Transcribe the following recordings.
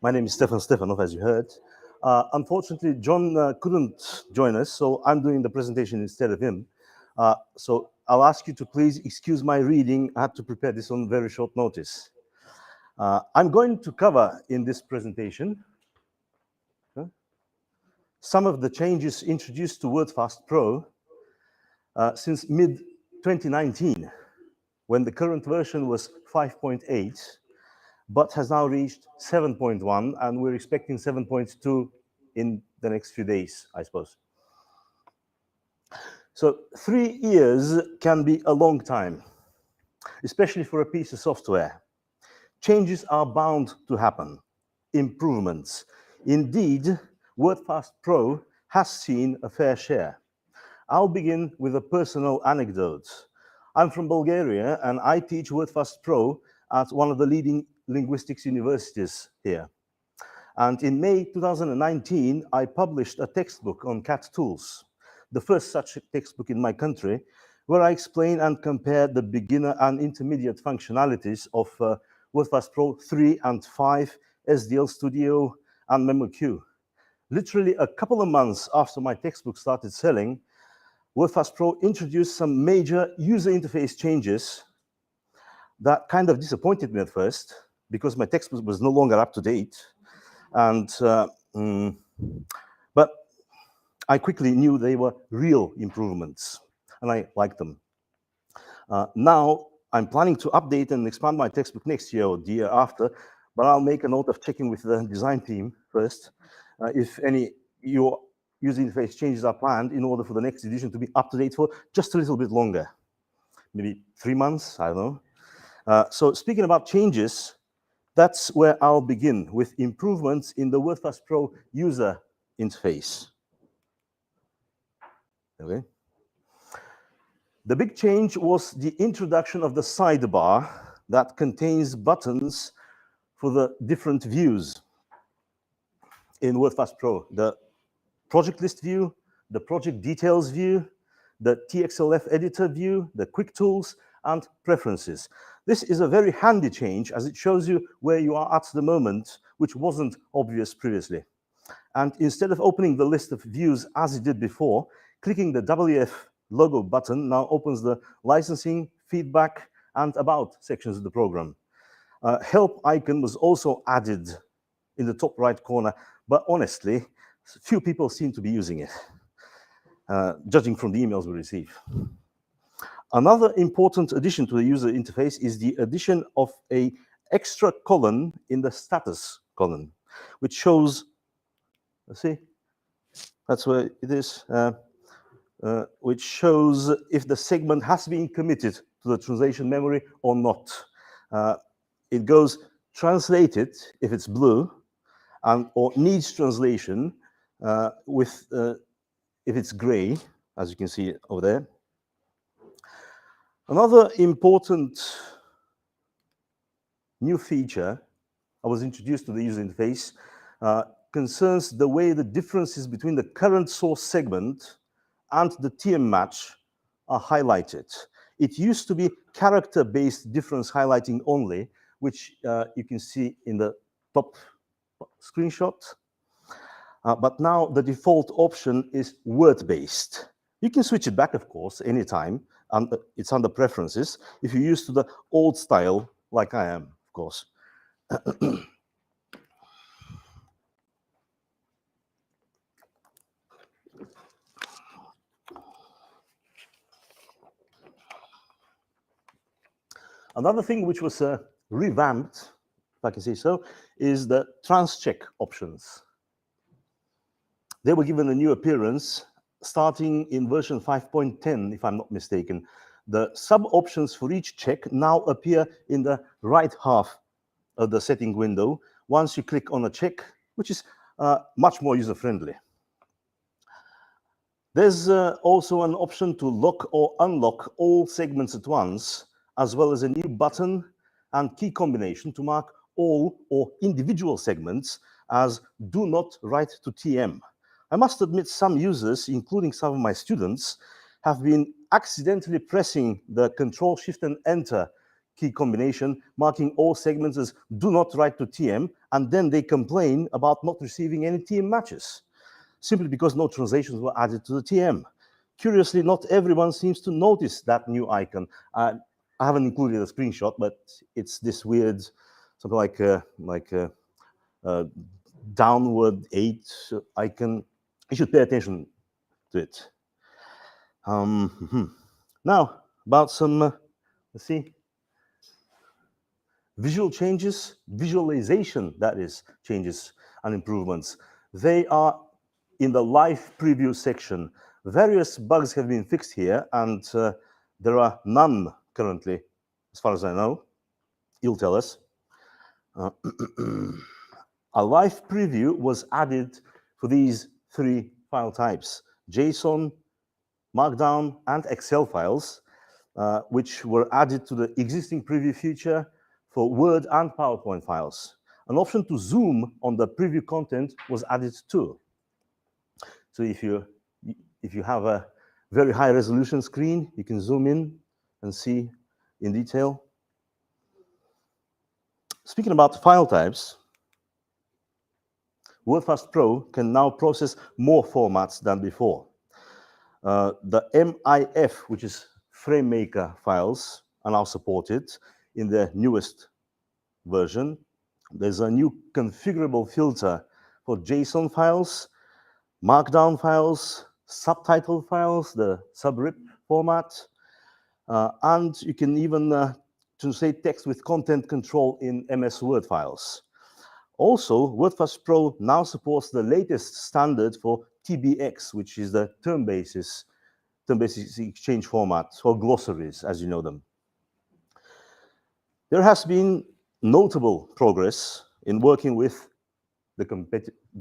My name is Stefan Stefano, as you heard. Unfortunately, John couldn't join us, so I'm doing the presentation instead of him. So I'll ask you to please excuse my reading. I had to prepare this on very short notice. I'm going to cover in this presentation some of the changes introduced to Wordfast Pro since mid-2019, when the current version was 5.8, but has now reached 7.1, and we're expecting 7.2 in the next few days, I suppose. So 3 years can be a long time, especially for a piece of software. Changes are bound to happen, improvements. Indeed, Wordfast Pro has seen a fair share. I'll begin with a personal anecdote. I'm from Bulgaria, and I teach Wordfast Pro at one of the leading linguistics universities here. And in May 2019, I published a textbook on CAT tools, the first such textbook in my country, where I explain and compare the beginner and intermediate functionalities of Wordfast Pro 3 and 5, SDL Studio, and MemoQ. Literally a couple of months after my textbook started selling, Wordfast Pro introduced some major user interface changes that kind of disappointed me at first, because my textbook was no longer up to date. But I quickly knew they were real improvements, and I liked them. Now, I'm planning to update and expand my textbook next year or the year after, but I'll make a note of checking with the design team first if any your user interface changes are planned, in order for the next edition to be up to date for just a little bit longer, maybe 3 months, I don't know. So speaking about changes, that's where I'll begin, with improvements in the Wordfast Pro user interface. Okay. The big change was the introduction of the sidebar that contains buttons for the different views in Wordfast Pro. The project list view, the project details view, the TXLF editor view, the quick tools, and preferences. This is a very handy change, as it shows you where you are at the moment, which wasn't obvious previously. And instead of opening the list of views as it did before, clicking the WF logo button now opens the licensing, feedback, and about sections of the program. Help icon was also added in the top right corner, but honestly, few people seem to be using it, judging from the emails we receive. Another important addition to the user interface is the addition of an extra column in the status column, which shows, let's see, that's where it is, which shows if the segment has been committed to the translation memory or not. It goes translated if it's blue, and or needs translation if it's gray, as you can see over there. Another important new feature I was introduced to the user interface concerns the way the differences between the current source segment and the TM match are highlighted. It used to be character-based difference highlighting only, which you can see in the top screenshot. But now the default option is word-based. You can switch it back, of course, anytime, and it's under preferences, if you're used to the old style, like I am, of course. Another thing which was revamped, if I can say so, is the transcheck options. They were given a new appearance starting in version 5.10, if I'm not mistaken. The sub-options for each check now appear in the right half of the setting window once you click on a check, which is much more user-friendly. There's also an option to lock or unlock all segments at once, as well as a new button and key combination to mark all or individual segments as do not write to TM. I must admit, some users, including some of my students, have been accidentally pressing the Control Shift and Enter key combination, marking all segments as do not write to TM, and then they complain about not receiving any TM matches, simply because no translations were added to the TM. Curiously, not everyone seems to notice that new icon. I haven't included a screenshot, but it's this weird, something like a downward 8 icon. You should pay attention to it. Now, about some, let's see, visual changes, visualization, that is, changes and improvements. They are in the live preview section. Various bugs have been fixed here, and there are none currently, as far as I know. You'll tell us. A live preview was added for these 3 file types: JSON, Markdown, and Excel files, which were added to the existing preview feature for Word and PowerPoint files. An option to zoom on the preview content was added too. So if you have a very high resolution screen, you can zoom in and see in detail. Speaking about file types, Wordfast Pro can now process more formats than before. The MIF, which is FrameMaker files, are now supported in the newest version. There's a new configurable filter for JSON files, Markdown files, subtitle files, the subrip format, and you can even translate text with content control in MS Word files. Also, Wordfast Pro now supports the latest standard for TBX, which is the term-based exchange format, or glossaries, as you know them. There has been notable progress in working with the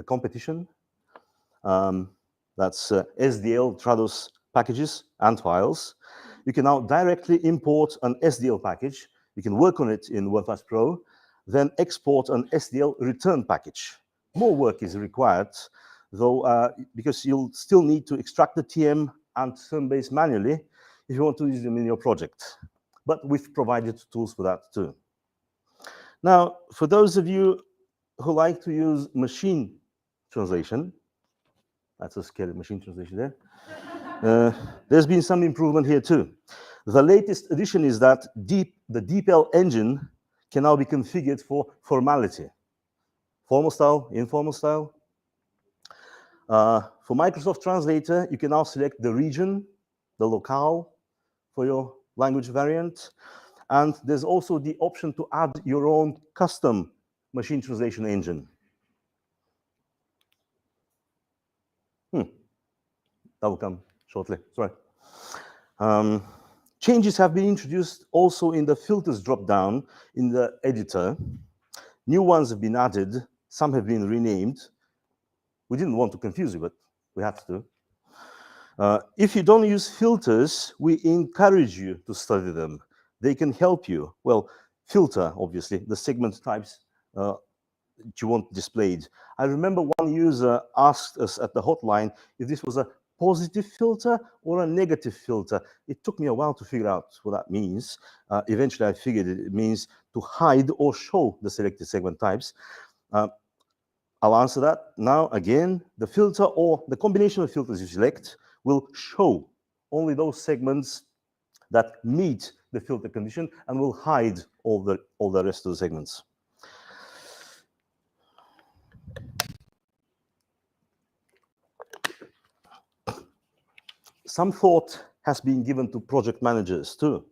competition. That's SDL Trados packages and files. You can now directly import an SDL package. You can work on it in Wordfast Pro, then export an SDL return package. More work is required, though, because you'll still need to extract the TM and term-base manually if you want to use them in your project. But we've provided tools for that too. Now, for those of you who like to use machine translation, that's a scary machine translation there, there's been some improvement here too. The latest addition is that the DeepL engine can now be configured for formality. Formal style, informal style. For Microsoft Translator, you can now select the region, the locale for your language variant. And there's also the option to add your own custom machine translation engine. That will come shortly, sorry. Changes have been introduced also in the filters drop-down in the editor. New ones have been added, some have been renamed. We didn't want to confuse you, but we had to. If you don't use filters, we encourage you to study them. They can help you. Well, filter, obviously, the segment types that you want displayed. I remember one user asked us at the hotline if this was a positive filter or a negative filter. It took me a while to figure out what that means. Eventually, I figured it means to hide or show the selected segment types. I'll answer that now. Again, the filter or the combination of filters you select will show only those segments that meet the filter condition and will hide all the rest of the segments. Some thought has been given to project managers too.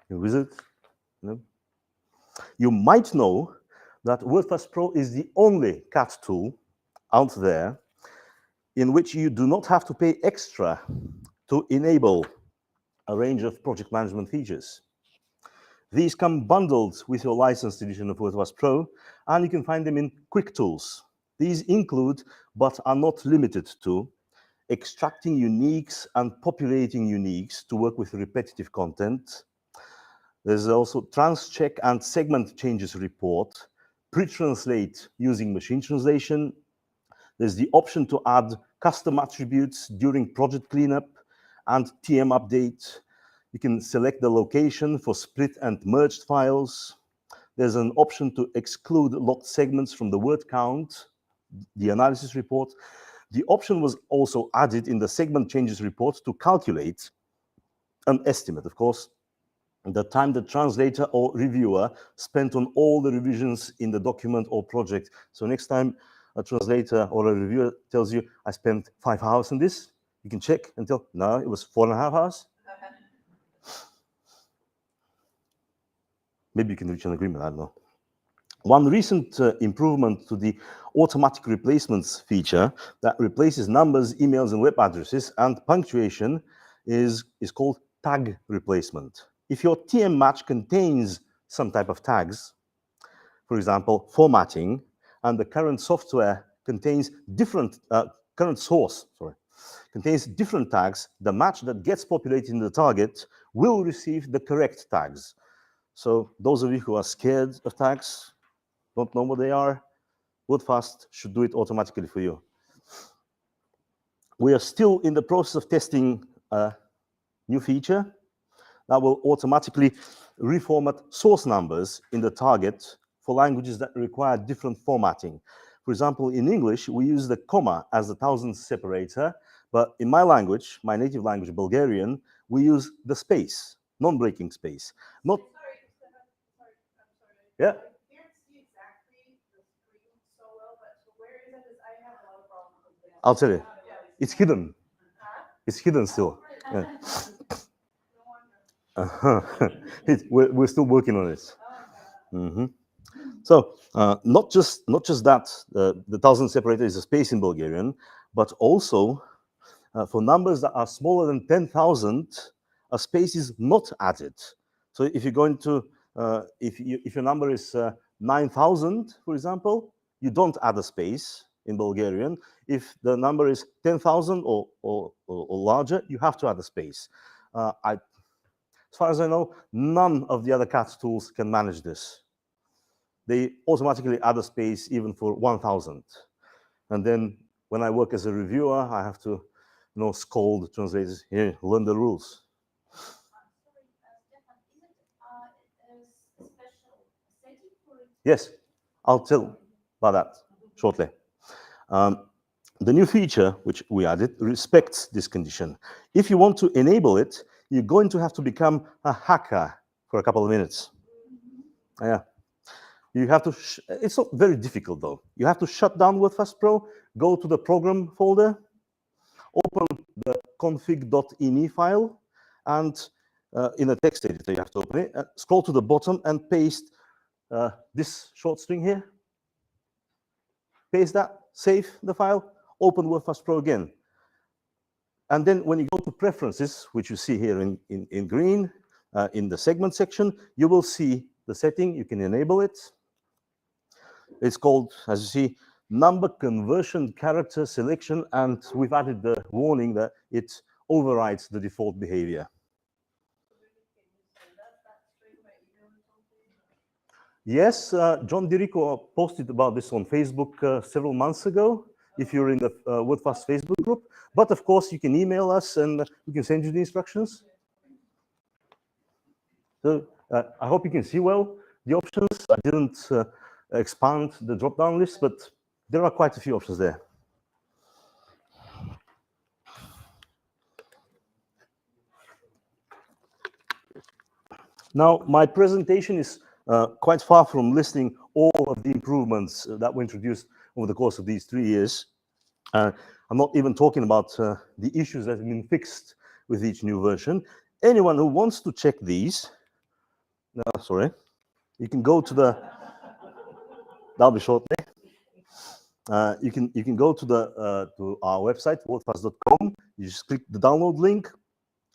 You visit? No? You might know that Wordfast Pro is the only CAT tool out there in which you do not have to pay extra to enable a range of project management features. These come bundled with your licensed edition of Wordfast Pro, and you can find them in Quick Tools. These include, but are not limited to, extracting uniques and populating uniques to work with repetitive content. There's also transcheck and segment changes report, pre-translate using machine translation. There's the option to add custom attributes during project cleanup and TM update. You can select the location for split and merged files. There's an option to exclude locked segments from the word count, the analysis report. The option was also added in the segment changes report to calculate an estimate, of course, the time the translator or reviewer spent on all the revisions in the document or project. So next time a translator or a reviewer tells you, I spent 5 hours on this, you can check and tell, no, it was 4.5 hours. Maybe you can reach an agreement, I don't know. One recent improvement to the automatic replacements feature that replaces numbers, emails, and web addresses and punctuation is called tag replacement. If your TM match contains some type of tags, for example, formatting, and the current software contains different, contains different tags, the match that gets populated in the target will receive the correct tags. So those of you who are scared of tags, don't know what they are, Wordfast should do it automatically for you. We are still in the process of testing a new feature that will automatically reformat source numbers in the target for languages that require different formatting. For example, in English, we use the comma as the thousands separator, but in my language, my native language, Bulgarian, we use the space, non-breaking space. Not. Sorry, I'm sorry. Yeah. I can't see exactly the screen so well, but so where is it? I have a lot of problems with that. I'll tell you. It's hidden. It's hidden still. Yeah. We're still working on it. Mm-hmm. So not just that the thousand separator is a space in Bulgarian, but also for numbers that are smaller than 10,000, a space is not added. So if you're going to if your number is 9,000, for example, you don't add a space in Bulgarian. If the number is 10,000 or larger, you have to add a space. As far as I know, none of the other CAT tools can manage this. They automatically add a space even for 1,000. And then when I work as a reviewer, I have to, scold the translators, here, learn the rules. Sorry, Stefan, is it a special setting for it? Yes, I'll tell about that shortly. The new feature, which we added, respects this condition. If you want to enable it, you're going to have to become a hacker for a couple of minutes. Yeah. You have to, it's not very difficult though. You have to shut down Wordfast Pro, go to the program folder, open the config.ini file, and in a text editor, you have to open it, scroll to the bottom and paste this short string here. Paste that, save the file, open Wordfast Pro again. And then when you go to preferences, which you see here in green, in the segment section, you will see the setting, you can enable it. It's called, as you see, number conversion character selection, and we've added the warning that it overrides the default behavior. Yes, John Dirico posted about this on Facebook several months ago, if you're in the Wordfast Facebook group. But of course, you can email us and we can send you the instructions. So I hope you can see well the options. I didn't expand the drop-down list, but there are quite a few options there. Now, my presentation is quite far from listing all of the improvements that were introduced over the course of these 3 years. I'm not even talking about the issues that have been fixed with each new version. Anyone who wants to check these, you can go to the, that'll be shortly. You can go to to our website, wordfast.com. You just click the download link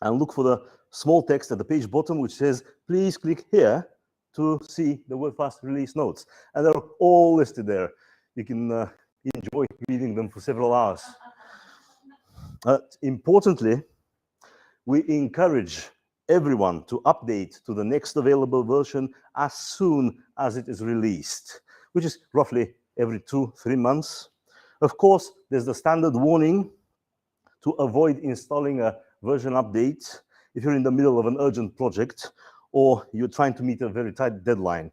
and look for the small text at the page bottom, which says, please click here to see the Wordfast release notes. And they're all listed there. You can enjoy reading them for several hours. Importantly, we encourage everyone to update to the next available version as soon as it is released, which is roughly every 2-3 months. Of course, there's the standard warning to avoid installing a version update if you're in the middle of an urgent project or you're trying to meet a very tight deadline,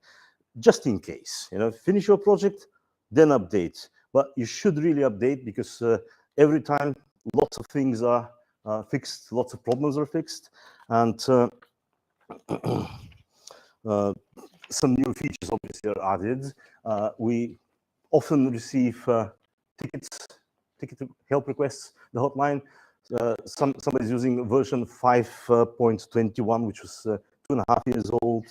just in case, finish your project, then update. But you should really update because every time lots of things are fixed, lots of problems are fixed, and some new features obviously are added. We often receive ticket help requests, the hotline. Somebody's using version 5.21, which was 2.5 years old,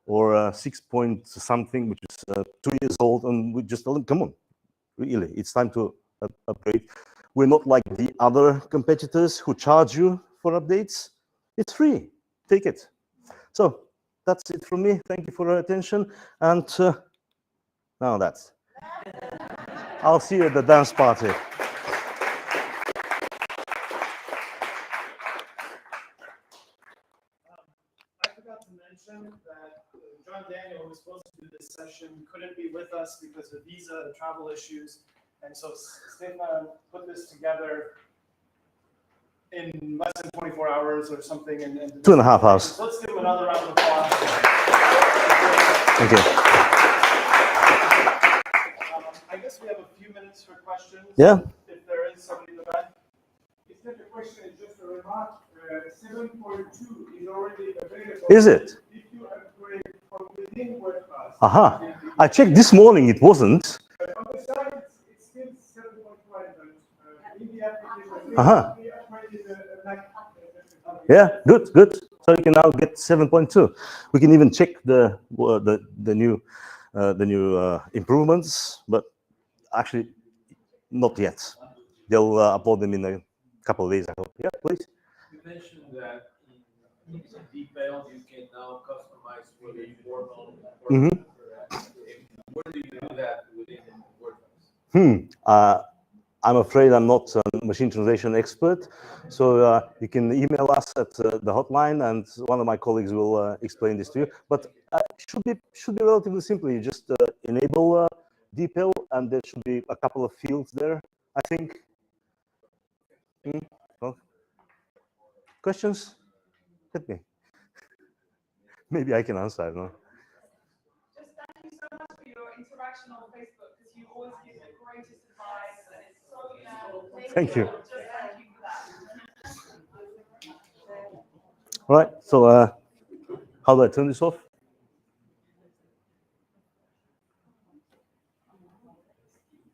or 6 point something, which is 2 years old, and we just tell them, come on, really, it's time to upgrade. We're not like the other competitors who charge you for updates. It's free, take it. So that's it from me. Thank you for your attention. And now that's. I'll see you at the dance party. I forgot to mention that John Daniel, who was supposed to do this session, couldn't be with us because of visa and travel issues. And so Stefan put this together in less than 24 hours or something. And 2.5 hours. So let's give him another round of applause. Thank you. I guess we have a few minutes for questions. Yeah. If there is somebody in the back. It's not a question, it's just a remark. 7.2 is already available. Is it? If you upgrade from within Wordfast. Aha. I checked this morning, it wasn't. But on the side, it's still 7.1, but in the application, Aha. we upgraded the Mac. Yeah, good. So you can now get 7.2. We can even check the new improvements, but actually not yet. They'll upload them in a couple of days, I hope. Yeah, please. You mentioned that in detail you can now customize for the formal. Mm-hmm. Where do you do that within WordPress? I'm afraid I'm not a machine translation expert, so you can email us at the hotline, and one of my colleagues will explain this to you. But it should be relatively simple. You just enable DPEL, and there should be a couple of fields there, I think. Well, questions? Hit me. Maybe I can answer. I don't know. Just thank you so much for your interaction on Facebook, because you always give the greatest advice, and it's so useful. Thank you. Just thank you for that. All right. So how do I turn this off?